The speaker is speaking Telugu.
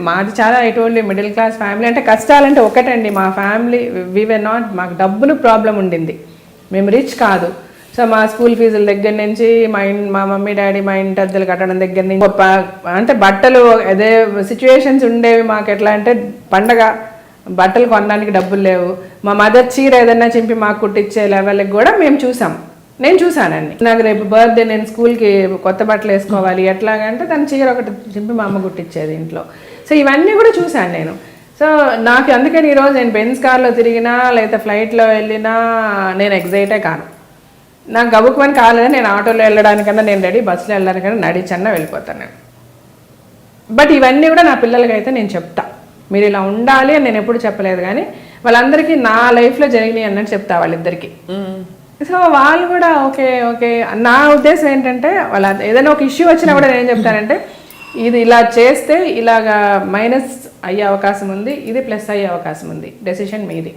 మాది చాలా ఎటువంటి మిడిల్ క్లాస్ ఫ్యామిలీ. అంటే కష్టాలంటే ఒకటండి, మా ఫ్యామిలీ వర్ నాట్, మాకు డబ్బులు ప్రాబ్లం ఉండింది, మేము రిచ్ కాదు. సో మా స్కూల్ ఫీజుల దగ్గర నుంచి మా మమ్మీ డాడీ మా ఇంటి అద్దెలు కట్టడం దగ్గర నుంచి అంటే బట్టలు అదే సిచ్యువేషన్స్ ఉండేవి మాకు. ఎట్లా అంటే పండగ బట్టలు కొనడానికి డబ్బులు లేవు, మా మదర్ చీర ఏదైనా చింపి మాకు కుట్టించే లెవెల్కి కూడా మేము చూసాం. నేను చూసానండి. నాకు రేపు బర్త్డే, నేను స్కూల్కి కొత్త బట్టలు వేసుకోవాలి, ఎట్లాగంటే తన చీర ఒకటి చింపి మా అమ్మ కుట్టించేది ఇంట్లో. సో ఇవన్నీ కూడా చూశాను నేను. సో నాకు అందుకని ఈరోజు నేను బెంజ్ కార్లో తిరిగినా లేదా ఫ్లైట్లో వెళ్ళినా నేను ఎగ్జైటే కాను. నాకు గబుక్కుమని కాలేదు, నేను ఆటోలో వెళ్ళడానికన్నా నేను రెడీ, బస్సులో వెళ్ళడానికన్నా నడిచన్నా వెళ్ళిపోతాను నేను. బట్ ఇవన్నీ కూడా నా పిల్లలకైతే నేను చెప్తా, మీరు ఇలా ఉండాలి అని నేను ఎప్పుడు చెప్పలేదు, కానీ వాళ్ళందరికీ నా లైఫ్లో జరిగినాయి అన్నట్టు చెప్తా వాళ్ళిద్దరికి. సో వాళ్ళు కూడా ఓకే ఓకే. నా ఉద్దేశం ఏంటంటే వాళ్ళ ఏదైనా ఒక ఇష్యూ వచ్చినా కూడా నేను చెప్తానంటే ఇది ఇలా చేస్తే ఇలాగా మైనస్ అయ్యే అవకాశం ఉంది, ఇది ప్లస్ అయ్యే అవకాశం ఉంది, డెసిషన్ మీది.